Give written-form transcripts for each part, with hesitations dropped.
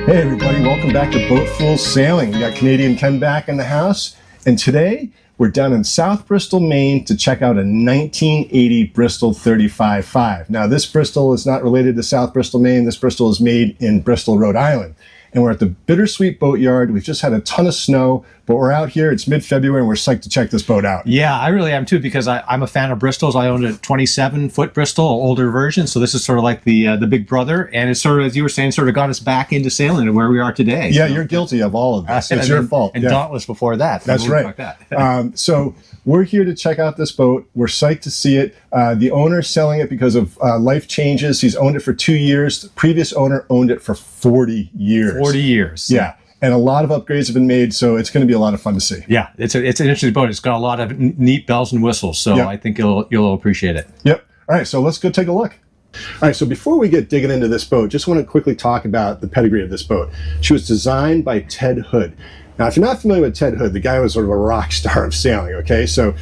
Hey everybody, welcome back to BoatFools Sailing. We got Canadian Ken back in the house, and today we're down in South Bristol, Maine to check out a 1980 Bristol 35.5. Now this Bristol is not related to South Bristol, Maine. This Bristol is made in Bristol, Rhode Island. And we're at the Bittersweet Boatyard. We've just had a ton of snow, but we're out here. It's mid-February, and we're psyched to check this boat out. Yeah, I really am too, because I'm a fan of Bristols. I own a 27-foot Bristol, older version, so this is sort of like the big brother, and it's sort of, as you were saying, sort of got us back into sailing and where we are today. Yeah, so. You're guilty of all of this. It's your fault. And Dauntless before that. That's right. So we're here to check out this boat. We're psyched to see it. The owner's selling it because of life changes. He's owned it for 2 years. The previous owner owned it for 40 years. 40 years. Yeah. And a lot of upgrades have been made, so it's going to be a lot of fun to see. Yeah, it's an interesting boat. It's got a lot of neat bells and whistles, so yep. I think you'll appreciate it. Yep. All right, so let's go take a look. All right, so before we get digging into this boat, just want to quickly talk about the pedigree of this boat. She was designed by Ted Hood. Now, if you're not familiar with Ted Hood, the guy was sort of a rock star of sailing, okay? So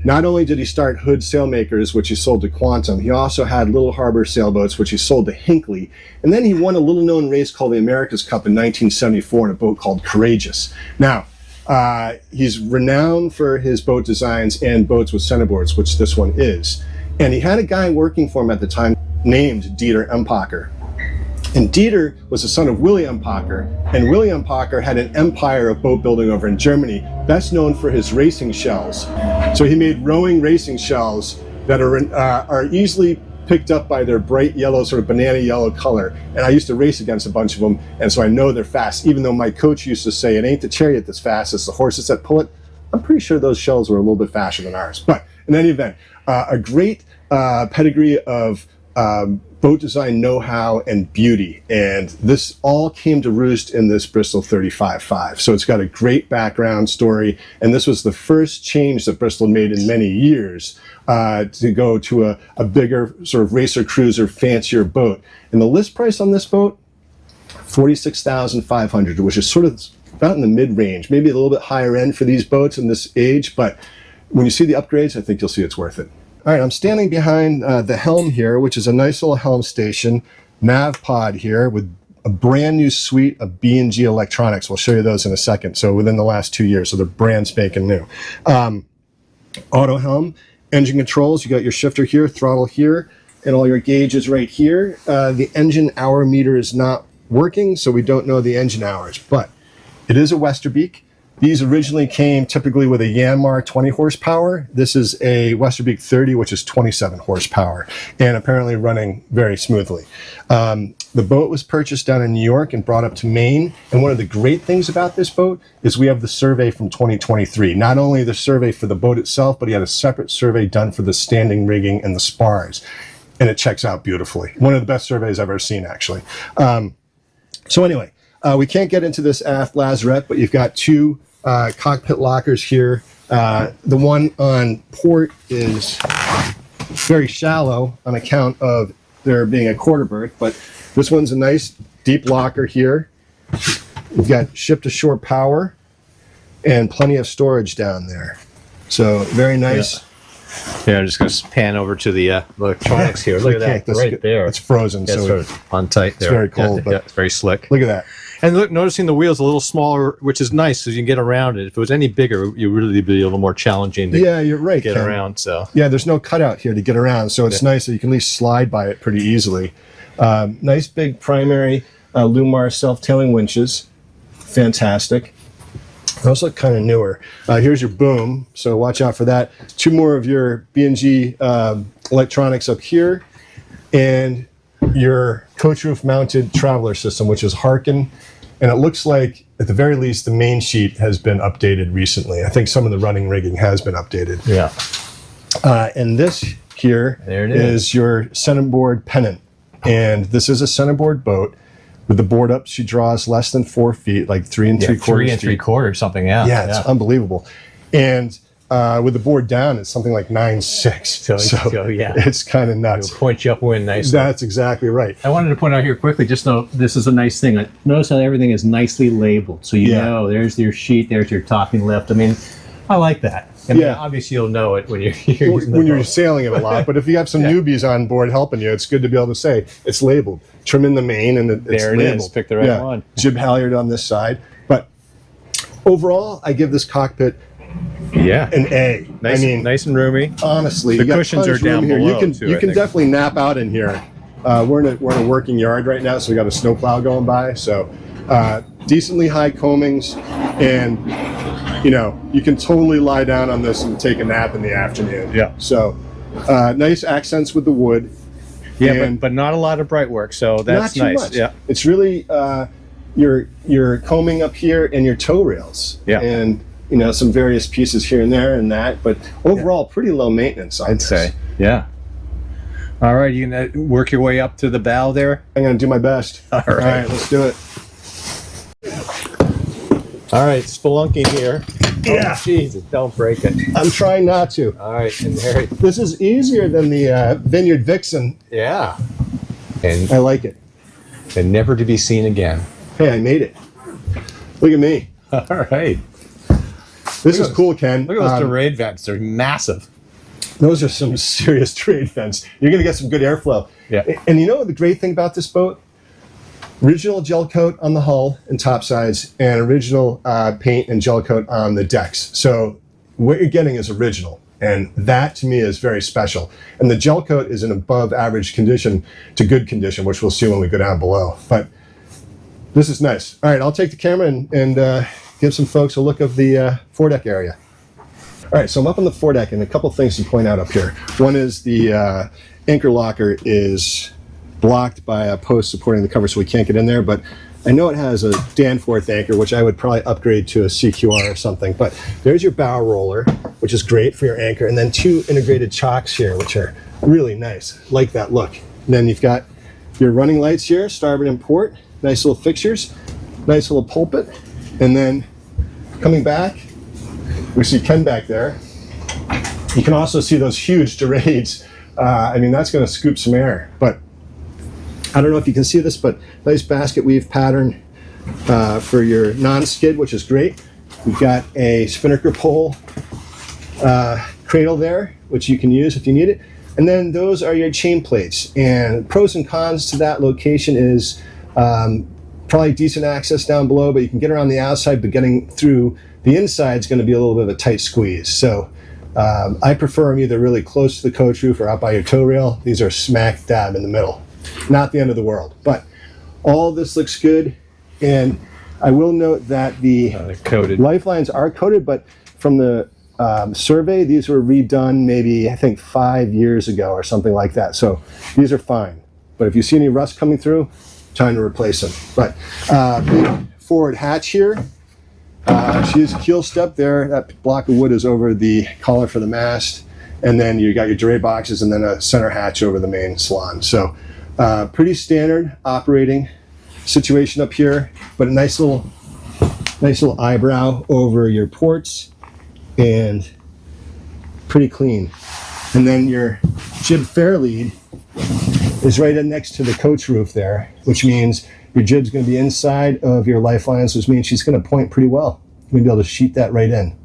not only did he start Hood Sailmakers, which he sold to Quantum, he also had Little Harbor Sailboats, which he sold to Hinckley. And then he won a little-known race called the America's Cup in 1974 in a boat called Courageous. Now, he's renowned for his boat designs and boats with centerboards, which this one is. And he had a guy working for him at the time named Dieter Empacher. And Dieter was the son of Willy Empacher, and Willy Empacher had an empire of boat building over in Germany, best known for his racing shells. So he made rowing racing shells that are easily picked up by their bright yellow, sort of banana yellow color. And I used to race against a bunch of them, and so I know they're fast, even though my coach used to say, it ain't the chariot that's fast, it's the horses that pull it. I'm pretty sure those shells were a little bit faster than ours. But in any event, a great pedigree of boat design know-how and beauty, and this all came to roost in this Bristol 35.5. So it's got a great background story, and this was the first change that Bristol made in many years to go to a bigger sort of racer cruiser, fancier boat. And the list price on this boat, $46,500, which is sort of about in the mid-range, maybe a little bit higher end for these boats in this age, but when you see the upgrades, I think you'll see it's worth it. All right, I'm standing behind the helm here, which is a nice little helm station, nav pod here with a brand new suite of B&G electronics. We'll show you those in a second. So within the last 2 years, so they're brand spanking new. Auto helm, engine controls. You got your shifter here, throttle here, and all your gauges right here. The engine hour meter is not working, so we don't know the engine hours, but it is a Westerbeek. These originally came typically with a Yanmar 20 horsepower. This is a Westerbeek 30, which is 27 horsepower, and apparently running very smoothly. The boat was purchased down in New York and brought up to Maine. And one of the great things about this boat is we have the survey from 2023. Not only the survey for the boat itself, but he had a separate survey done for the standing rigging and the spars. And it checks out beautifully. One of the best surveys I've ever seen, actually. So anyway, we can't get into this aft lazarette, but you've got two cockpit lockers here. The one on port is very shallow on account of there being a quarter berth, but this one's a nice deep locker here. We've got ship-to-shore power and plenty of storage down there. So very nice. Yeah, I'm just going to pan over to the electronics here. Look at that, right there. It's frozen, yeah, so it's on tight there. It's very cold, but it's very slick. Look at that. And look, noticing the wheel's a little smaller, which is nice, so you can get around it. If it was any bigger, it would really be a little more challenging to you're right, get Ken. around. So yeah, there's no cutout here to get around, so it's nice that you can at least slide by it pretty easily. Nice big primary Lumar self-tailing winches. Fantastic. Those look kind of newer. Here's your boom, so watch out for that. Two more of your B&G electronics up here, and your coach roof mounted traveler system, which is Harken, and it looks like at the very least the main sheet has been updated recently. I think some of the running rigging has been updated. Yeah. And this here is your centerboard pennant, and this is a centerboard boat. With the board up, she draws less than 4 feet, like 3 3/4 feet. 3 3/4 something. Yeah, it's unbelievable. And with the board down, it's something like 9.6. So yeah, it's kind of nuts. It'll point you upwind nicely. That's exactly right. I wanted to point out here quickly, just know this is a nice thing. Notice how everything is nicely labeled. So you know, there's your sheet, there's your topping lift. I mean, I like that. And Yeah. obviously you'll know it when you're using the when you're boat. sailing it a lot. But if you have some newbies on board helping you, it's good to be able to say it's labeled. Trim in the main, and it's There it labeled. is. Pick the right one. Jib halyard on this side. But overall, I give this cockpit Yeah. an A. Nice, I mean, nice and roomy. honestly, The you got cushions tons are of room down here. below, You can too, you I can think. definitely nap out in here. We're in a working yard right now, so we got a snowplow going by. So decently high coamings, and you can totally lie down on this and take a nap in the afternoon. Yeah. So nice accents with the wood. Yeah, And but not a lot of bright work, so not that's too nice. much. Yeah. It's really your coaming up here and your tow rails. Yeah. And some various pieces here and there and that, but overall pretty low maintenance on I'd this. say. Yeah. All right, you gonna work your way up to the bow there? I'm gonna do my best. All right. All right, let's do it. All right, spelunking here. Yeah. Oh, Jesus, don't break it. I'm trying not to. All right, and there it, This is easier than the Vineyard Vixen. yeah. And I like it. never to be seen again. Hey, I made it. Look at me. All right. This is cool, Ken. Look at those terrain vents. They're massive. Those are some serious trade vents. You're going to get some good airflow. Yeah. And the great thing about this boat? Original gel coat on the hull and top sides, and original paint and gel coat on the decks. So what you're getting is original. And that to me is very special. And the gel coat is in above average condition to good condition, which we'll see when we go down below. But this is nice. All right, I'll take the camera and give some folks a look of the foredeck area. All right, so I'm up on the foredeck, and a couple things to point out up here. One is the anchor locker is blocked by a post supporting the cover, so we can't get in there, but I know it has a Danforth anchor, which I would probably upgrade to a CQR or something. But there's your bow roller, which is great for your anchor, and then two integrated chocks here, which are really nice. Like that look. And then you've got your running lights here, starboard and port, nice little fixtures, nice little pulpit, and then coming back, we see Ken back there. You can also see those huge dorades. I mean, that's going to scoop some air. But I don't know if you can see this, but nice basket weave pattern for your non-skid, which is great. We've got a spinnaker pole cradle there, which you can use if you need it. And then those are your chain plates. And pros and cons to that location is probably decent access down below, but you can get around the outside, but getting through the inside is going to be a little bit of a tight squeeze. So I prefer them either really close to the coach roof or out by your tow rail. These are smack dab in the middle. Not the end of the world, but all this looks good. And I will note that the Coated. lifelines are coated, but from the survey, these were redone maybe, I think, 5 years ago or something like that. So these are fine. But if you see any rust coming through, time to replace them. But big forward hatch here. She is keel step there. That block of wood is over the collar for the mast. And then you got your dray boxes and then a center hatch over the main salon. So pretty standard operating situation up here, but a nice little eyebrow over your ports and pretty clean. And then your jib fair lead is right in next to the coach roof there, which means your jib's going to be inside of your lifelines, which means she's going to point pretty well. You're going to be able to sheet that right in.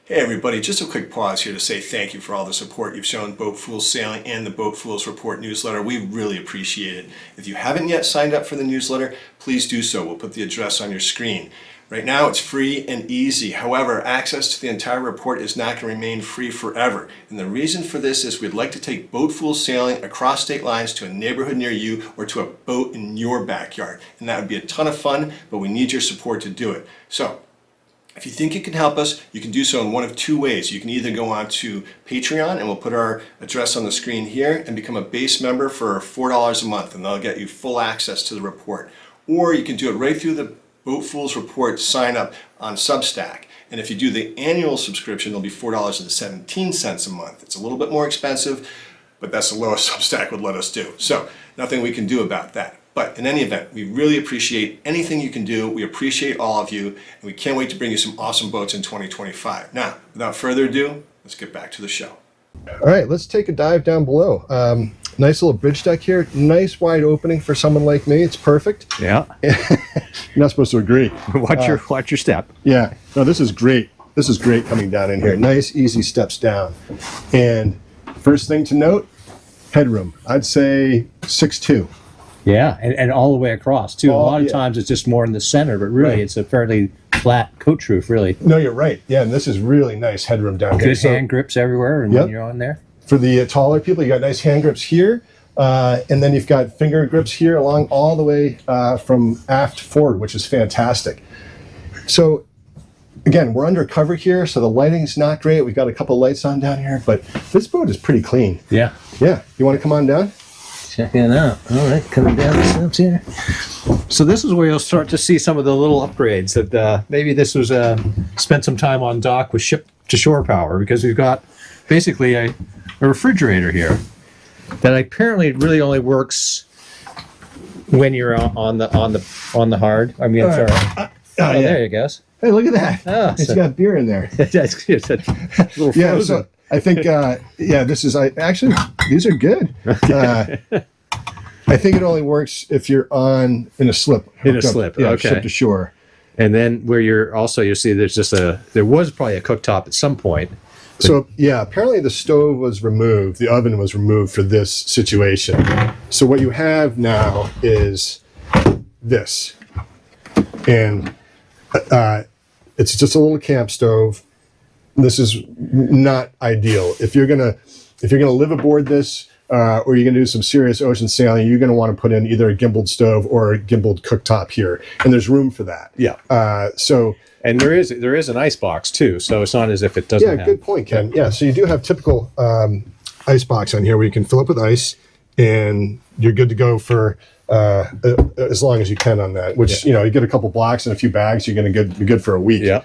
Hey everybody, just a quick pause here to say thank you for all the support you've shown BoatFools Sailing and the BoatFools Report newsletter. We really appreciate it. If you haven't yet signed up for the newsletter, please do so. We'll put the address on your screen. Right now it's free and easy. However, access to the entire report is not going to remain free forever. And the reason for this is we'd like to take BoatFools Sailing across state lines to a neighborhood near you or to a boat in your backyard. And that would be a ton of fun, but we need your support to do it. So, if you think you can help us, you can do so in one of two ways. You can either go on to Patreon, and we'll put our address on the screen here, and become a base member for $4 a month, and they'll get you full access to the report. Or you can do it right through the BoatFools Report sign up on Substack. And if you do the annual subscription, it'll be $4.17 a month. It's a little bit more expensive, but that's the lowest Substack would let us do. So nothing we can do about that. But in any event, we really appreciate anything you can do. We appreciate all of you, and we can't wait to bring you some awesome boats in 2025. Now, without further ado, let's get back to the show. All right, let's take a dive down below. Nice little bridge deck here. Nice wide opening for someone like me. It's perfect. Yeah. You're not supposed to agree. Watch your step. Yeah. No, this is great. this is great coming down in here. Nice, easy steps down. And first thing to note, headroom. I'd say 6'2". Yeah, and all the way across too. A lot of yeah. times it's just more in the center, but really Right. it's a fairly flat coach roof, really. No, you're right. Yeah, and this is really nice headroom down here. Good So hand grips everywhere, and Yep. when you're on there. for the taller people, you got nice hand grips here. And then you've got finger grips here along all the way from aft to forward, which is fantastic. So again, we're under cover here, so the lighting's not great. We've got a couple lights on down here, but this boat is pretty clean. Yeah. Yeah, you want to come on down? Check it out. All right, coming down the steps here. So this is where you'll start to see some of the little upgrades that maybe this was spent some time on dock with ship to shore power, because we've got basically a refrigerator here that apparently really only works when you're on the hard. I mean, sorry. Yeah. There you go. Hey, look at that. Oh, It's so- got beer in there. It's a little Yeah, frozen. so I think, this is, actually, these are good. I think it only works if you're in a slip. In a hooked up, slip, yeah, okay. ship to shore. And then where you'll see there's just there was probably a cooktop at some point. So yeah, apparently the stove was removed, the oven was removed for this situation. So what you have now is this, and it's just a little camp stove. This is not ideal. If you're gonna live aboard this, or you're gonna do some serious ocean sailing, you're gonna want to put in either a gimbaled stove or a gimbaled cooktop here, and there's room for that. Yeah. And there is an ice box too, so it's not as if it doesn't Yeah, have. good point, Ken. Yeah, so you do have typical ice box on here where you can fill up with ice, and you're good to go for as long as you can on that. Which you get a couple blocks and a few bags, you're going to be good for a week. Yeah.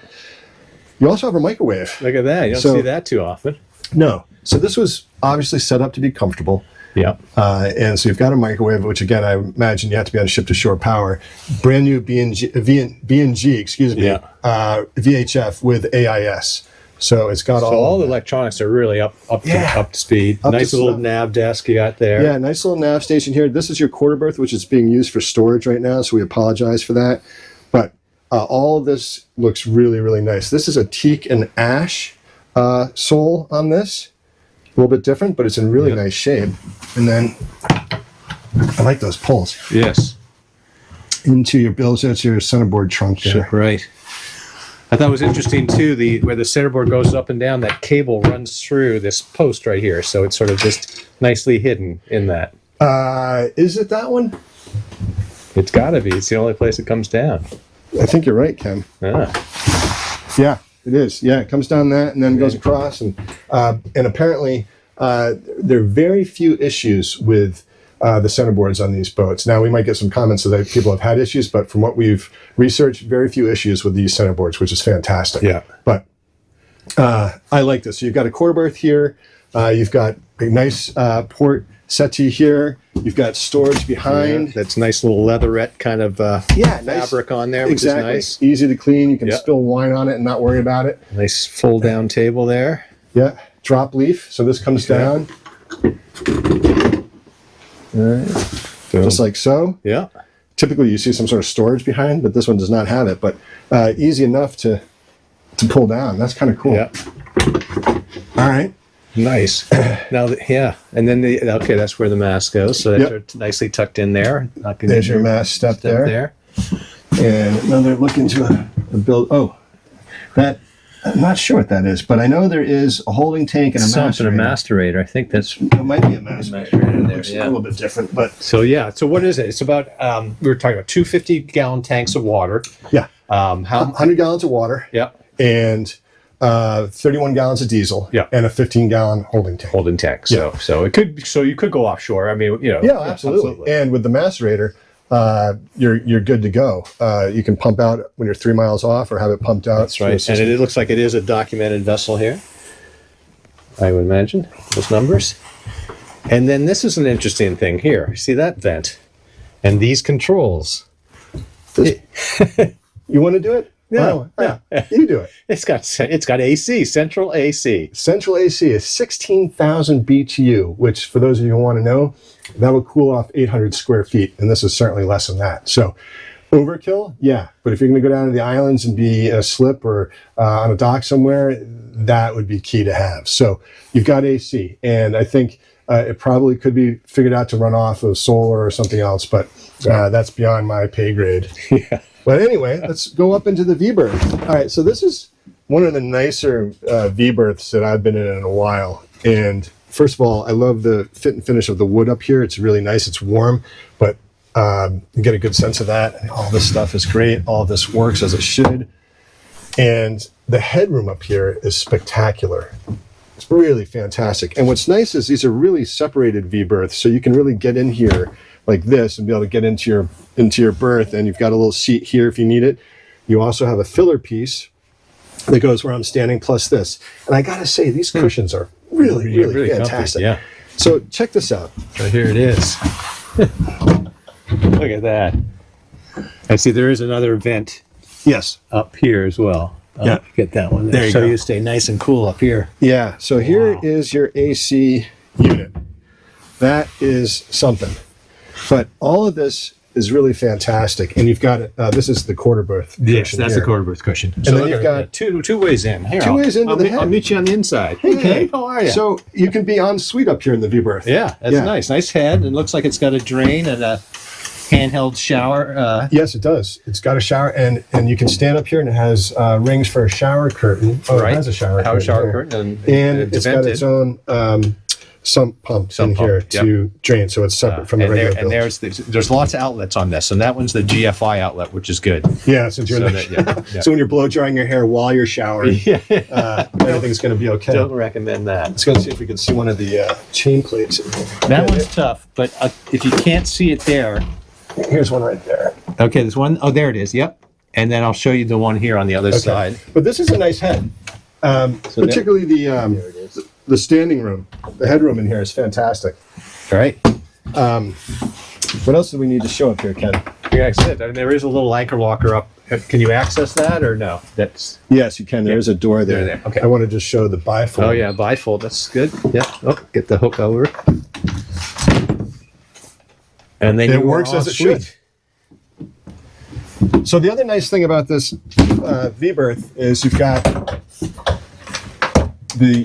You also have a microwave. Look at that. You don't see that too often. No. So this was obviously set up to be comfortable. Yeah. And so you've got a microwave, which again, I imagine you have to be on ship to shore power. Brand new B&G, excuse me, Yeah. VHF with AIS. So it's got So all the electronics are really up to speed. Up to Nice little snuff. nav desk you got there. Yeah, nice little nav station here. This is your quarter berth, which is being used for storage right now, so we apologize for that. But all of this looks really, really nice. This is a teak and ash sole on this. A little bit different, but it's in really nice shape. And then I like those pulls Yes. into your bills. That's your centerboard trunk there. Right. I thought it was interesting too, where the centerboard goes up and down, that cable runs through this post right here. So it's sort of just nicely hidden in that. Is it that one? It's gotta be. It's the only place it comes down. I think you're right, Ken. Ah. Yeah, it is. Yeah, it comes down that and then goes across. And apparently there are very few issues with the centerboards on these boats. Now, we might get some comments that people have had issues, but from what we've researched, very few issues with these centerboards, which is fantastic. Yeah. But I like this. So you've got a quarter berth here. You've got a nice port settee here. You've got storage behind. That's nice little leatherette kind of Nice. fabric on there, which Exactly. is nice. Easy to clean. You can Yeah. spill wine on it and not worry about it. Nice fold down table there. Yeah. Drop leaf. So this comes down just like so. Yeah. Typically you see some sort of storage behind, but this one does not have it. But easy enough to pull down. That's kind of cool. Yeah. All right. Nice. Now, and then that's where the mast goes. So that's Yep. nicely tucked in there. There's your mast step there. And another look into a build. Oh, that I'm not sure what that is, but I know there is a holding tank and a Something, a macerator. macerator. I think that's. It might be a macerator. Macerator there, It's yeah. a little bit different, but So yeah. So what is it? It's about. We were talking about 250-gallon tanks of water. yeah, How? 100 gallons of water. Yeah. And 31 gallons of diesel. Yeah. And a 15-gallon holding tank. Holding tank. So you could go offshore. I mean, Yeah, absolutely. And with the macerator, you're good to go. You can pump out when you're 3 miles off, or have it pumped out. That's right. And it looks like it is a documented vessel here, I would imagine, those numbers. And then this is an interesting thing here. See that vent? And these controls. You want to do it? No, Oh, yeah. You do it. It's got AC, central AC. Central AC is 16,000 BTU, which for those of you who want to know, that'll cool off 800 square feet. And this is certainly less than that. So Overkill, yeah. But if you're going to go down to the islands and be in a slip or on a dock somewhere, that would be key to have. So you've got AC, and I think it probably could be figured out to run off of solar or something else, but that's beyond my pay grade. Yeah. But anyway, let's go up into the V-berth. All right, so this is one of the nicer V-berths that I've been in a while. And first of all, I love the fit and finish of the wood up here. It's really nice. It's warm, but you get a good sense of that. All this stuff is great. All of this works as it should. And the headroom up here is spectacular. It's really fantastic. And what's nice is these are really separated V-berths, so you can really get in here like this and be able to get into your berth, and you've got a little seat here if you need it. You also have a filler piece that goes where I'm standing, plus this. And I gotta say, these cushions are really fantastic. Comfy, yeah. So check this out. So here it is. Look at that. I see there is another vent Yes. up here as well. Yeah. Get that one there. There you so go. you stay nice and cool up here. Yeah, so here Wow. is your AC unit. That is something. But all of this is really fantastic. And you've got this is the quarter berth cushion that's here. the quarter berth cushion. And So then look you've at got that. two ways in. Here, two ways into the head. I'll meet you on the inside. Hey, Ken. how are you? So you can be en suite up here in the V-berth. yeah, that's nice. Nice head. It looks like it's got a drain and a handheld shower. Yes, it does. It's got a shower, and you can stand up here, and it has rings for a shower curtain. Oh, Right. it has a shower curtain. Shower here. curtain. And it's got its own sump pump in here to drain, so it's separate from the regular and build. there's lots of outlets on this, and that one's the GFI outlet, which is good. Yeah, since you're So in that- yeah. so when you're blow drying your hair while you're showering, everything's going to be okay. Don't recommend that. Let's go see if we can see one of the chain plates in here. That one's tough, but if you can't see it there, Here's one right there. okay, there's one. Oh, there it is. Yep. And then I'll show you the one here on the other side. But this is a nice head. Particularly the standing room. The headroom in here is fantastic. All right. What else do we need to show up here, Ken? Yeah, that's it. And there is a little anchor locker up. Can you access that or no? That's. Yes, you can. There's a door there. There. Okay. I want to just show the bifold. Oh yeah, bifold. That's good. Yeah. Oh, get the hook over. And then It you works as it should. So the other nice thing about this V-berth is you've got the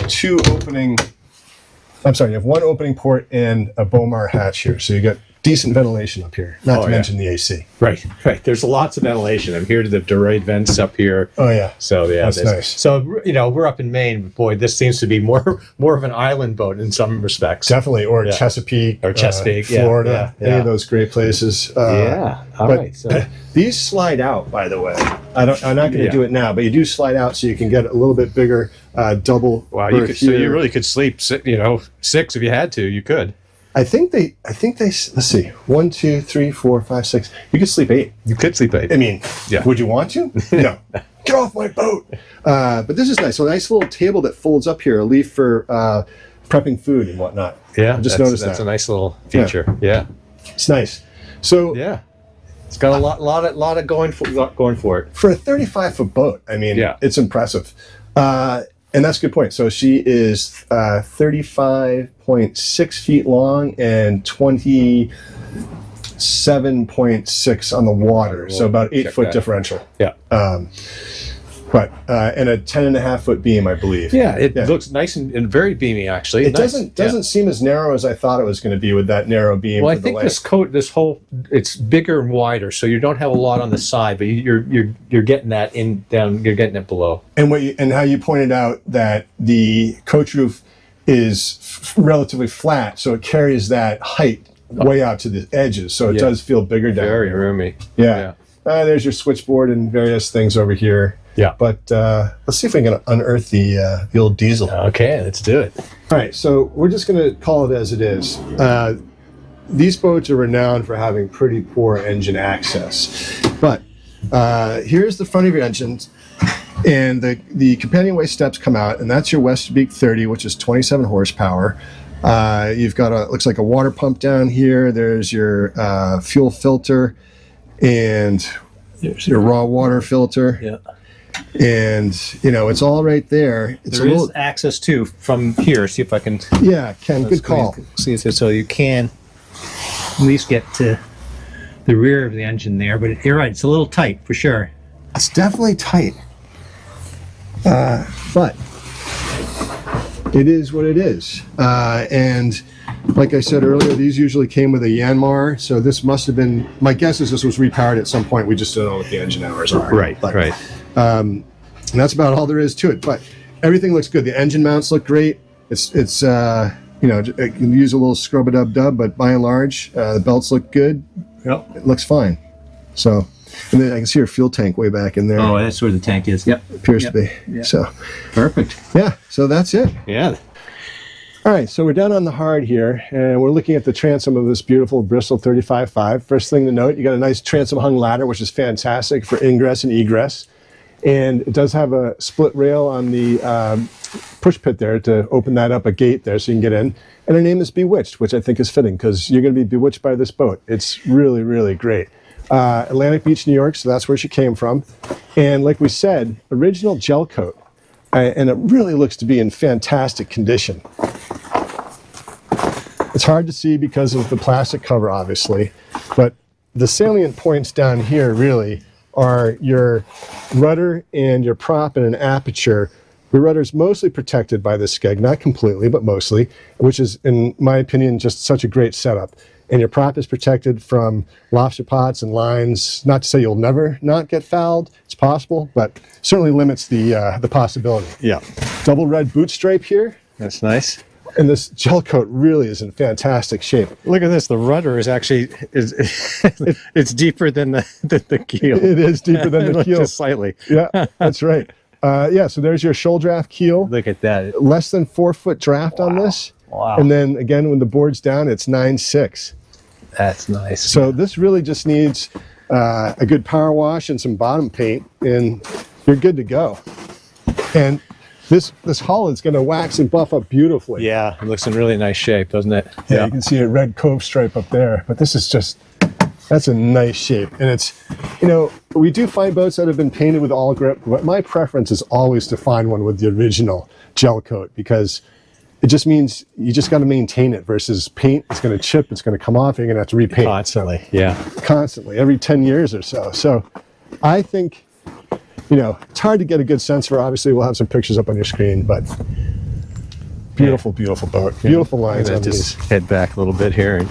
you have one opening port and a Bomar hatch here. So you got decent ventilation up here, not to mention the AC. Right. There's lots of ventilation. I'm here to the Dorade vents up here. Oh yeah. So yeah, That's nice. So we're up in Maine. Boy, this seems to be more of an island boat in some respects. Definitely, or Chesapeake, Florida, any of those great places. All but right. So these slide out, by the way. I'm not going to do it now, but you do slide out, so you can get a little bit bigger double. wow, berth so you here. really could sleep. 6 if you had to. You could. I think they. Let's see. 1, 2, 3, 4, 5, 6. You could sleep 8. You could sleep 8. I mean, Yeah. would you want to? No. Get off my boat. But this is nice. So a nice little table that folds up here, a leaf for prepping food and whatnot. Yeah, I just that's noticed that's that. a nice little feature. Yeah. It's nice. So It's got a lot of going for it. for a 35-foot boat, I mean, it's impressive. And that's a good point. So she is 35.6 feet long and 27.6 on the water. So about 8-foot differential. Yeah. And a 10.5-foot beam, I believe. Yeah, it looks nice and very beamy actually. It Nice. doesn't seem as narrow as I thought it was going to be with that narrow beam. Well, I for the think length. this whole it's bigger and wider, so you don't have a lot on the side, but you're getting that down. You're getting it below. And how you pointed out that the coach roof is relatively flat, so it carries that height way out to the edges, so it does feel bigger down Very here. roomy. Yeah. There's your switchboard and various things over here. Yeah. But let's see if we can unearth the old diesel. Okay, let's do it. All right, so we're just going to call it as it is. These boats are renowned for having pretty poor engine access. But here's the front of your engine, and the companionway steps come out, and that's your Westerbeek 30, which is 27 horsepower. You've got looks like a water pump down here. There's your fuel filter, and there's your raw water filter. Yeah. And it's all right there. It's There is access too from here. See if I can. Yeah, Ken, good call. See, so you can at least get to the rear of the engine there, but you're right, it's a little tight for sure. It's definitely tight. But it is what it is. And like I said earlier, these usually came with a Yanmar, so this must have been, my guess is this was repowered at some point. We just don't know what the engine hours are. Right, but, right. And that's about all there is to it. But everything looks good. The engine mounts look great. It's you know, it can use a little scrub-a-dub-dub, but by and large, the belts look good. Yep. It looks fine. So, and then I can see your fuel tank way back in there. Oh, that's where the tank is. Yep. Appears to be. Yep. So, Perfect. yeah, so that's it. Yeah. All right, so we're down on the hard here, and we're looking at the transom of this beautiful Bristol 35.5. First thing to note, you got a nice transom hung ladder, which is fantastic for ingress and egress. And it does have a split rail on the push pit there to open that up, a gate there so you can get in. And her name is Bewitched, which I think is fitting because you're going to be bewitched by this boat. It's really, really great. Atlantic Beach, New York, so that's where she came from. And like we said, original gel coat. And it really looks to be in fantastic condition. It's hard to see because of the plastic cover, obviously, but the salient points down here really are your rudder and your prop and an aperture. The rudder is mostly protected by this skeg, not completely, but mostly, which is, in my opinion, just such a great setup. And your prop is protected from lobster pots and lines. Not to say you'll never not get fouled. It's possible, but certainly limits the possibility. Yeah. Double red boot stripe here. That's nice. And this gel coat really is in fantastic shape. Look at this. The rudder is actually it's deeper than the keel. It is deeper than the keel. Just slightly. Yeah, that's right. Yeah, so there's your shoal draft keel. Look at that. Less than 4 foot draft on this. Wow. And then again, when the board's down, it's 9.6. That's nice. So this really just needs a good power wash and some bottom paint, and you're good to go. And this hull is going to wax and buff up beautifully. Yeah, it looks in really nice shape, doesn't it? Yeah, you can see a red cove stripe up there, but this is just, that's a nice shape. And it's, you know, we do find boats that have been painted with all grip, but my preference is always to find one with the original gel coat, because it just means you just got to maintain it versus paint. It's going to chip, it's going to come off, you're going to have to repaint. Constantly, yeah. Constantly, every 10 years or so. So I think, you know, it's hard to get a good sense for. Obviously, we'll have some pictures up on your screen, but beautiful, beautiful boat. Beautiful lines on just these. head back a little bit here and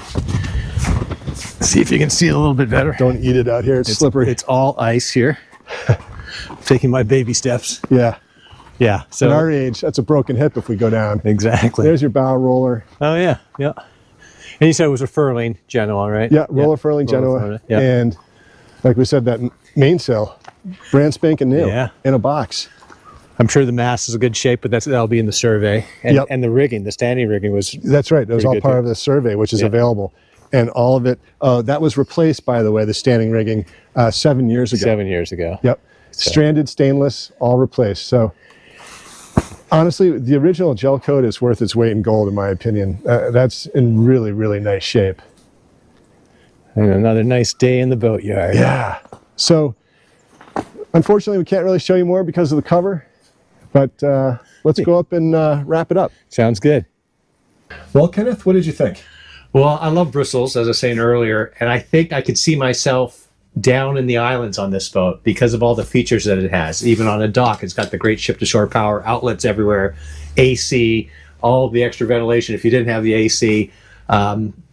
see if you can see it a little bit better. Don't eat it out here. It's slippery. It's all ice here. Taking my baby steps. Yeah. Yeah. So At our age, that's a broken hip if we go down. exactly. There's your bow roller. Oh yeah, yeah. And you said it was a furling Genoa, right? Yeah, roller furling Genoa. furling, yeah. And like we said, that mainsail, brand spanking new, Yeah. in a box. I'm sure the mast is a good shape, but that'll be in the survey. And, Yep. and the rigging, the standing rigging was. That's right. That was Pretty all good part too. of the survey, which is Yeah. available. And all of it, that was replaced, by the way, the standing rigging 7 years ago. 7 years ago. Yep. Stranded, stainless, all replaced. So honestly, the original gel coat is worth its weight in gold, in my opinion. That's in really, really nice shape. And another nice day in the boatyard. Yeah. So unfortunately, we can't really show you more because of the cover, but let's go up and wrap it up. Sounds good. Well, Kenneth, what did you think? Well, I love bristles, as I was saying earlier, and I think I could see myself down in the islands on this boat because of all the features that it has. Even on a dock, it's got the great ship-to-shore power, outlets everywhere, AC, all of the extra ventilation. If you didn't have the AC,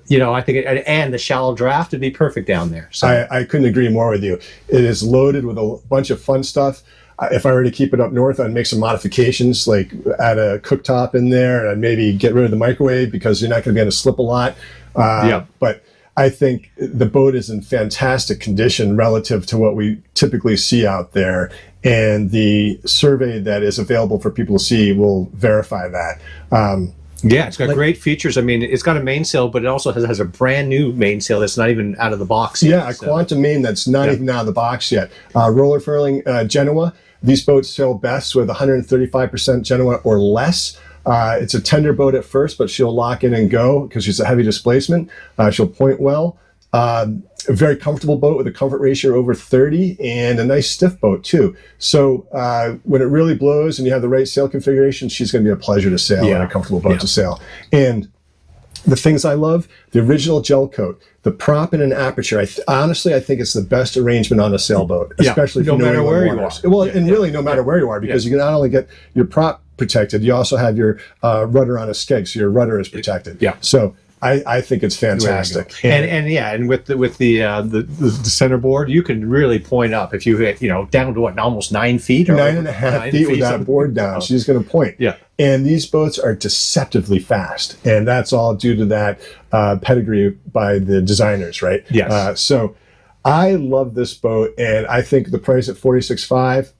you know, I think, and the shallow draft would be perfect down there. So I couldn't agree more with you. It is loaded with a bunch of fun stuff. If I were to keep it up north, I'd make some modifications, like add a cooktop in there and maybe get rid of the microwave because you're not going to be able to slip a lot. But I think the boat is in fantastic condition relative to what we typically see out there. And the survey that is available for people to see will verify that. yeah, it's got great features. I mean, it's got a mainsail, but it also has a brand new mainsail that's not even out of the box yet. Yeah, a Quantum Maine that's not even out of the box yet. Roller furling Genoa. These boats sail best with 135% Genoa or less. It's a tender boat at first, but she'll lock in and go because she's a heavy displacement. She'll point well. A very comfortable boat with a comfort ratio over 30 and a nice stiff boat too. So when it really blows and you have the right sail configuration, she's going to be a pleasure to sail and a comfortable boat to sail. And The things I love, the original gel coat, the prop and an aperture. Honestly, I think it's the best arrangement on a sailboat, especially no for New matter England where you waters. are. Well, and really no matter where you are, because you can not only get your prop protected, you also have your rudder on a skeg, so your rudder is protected. Yeah. So I think it's fantastic. And with the centerboard, you can really point up if you hit, down to what, almost 9 feet? Or 9.5 feet with that board down. She's going to point. Yeah. And these boats are deceptively fast. And that's all due to that pedigree by the designers, right? Yes. So I love this boat, and I think the price at $46,500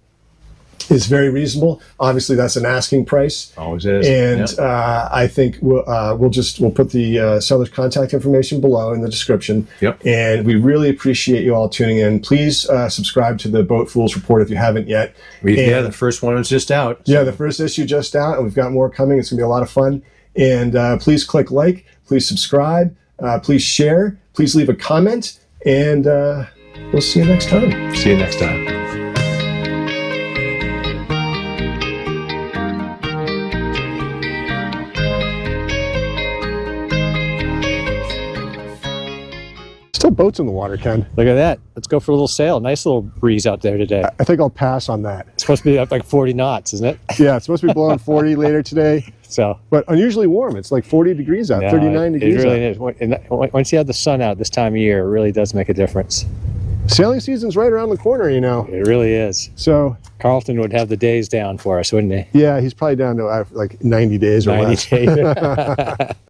is very reasonable. Obviously, that's an asking price. Always is. And I think we'll put the seller's contact information below in the description. Yep. And we really appreciate you all tuning in. Please subscribe to the BoatFools Report if you haven't yet. The first one was just out. Yeah, the first issue just out, and we've got more coming. It's going to be a lot of fun. And please click like, please subscribe, please share, please leave a comment, and we'll see you next time. See you next time. Still boats in the water, Ken. Look at that. Let's go for a little sail. Nice little breeze out there today. I think I'll pass on that. It's supposed to be up like 40 knots, isn't it? Yeah, it's supposed to be blowing 40 later today. So, but unusually warm. It's like 40 degrees out, 39 degrees it really out. is. Once you have the sun out this time of year, it really does make a difference. Sailing season's right around the corner, It really is. So Carlton would have the days down for us, wouldn't he? Yeah, he's probably down to like 90 days or 90 less. days.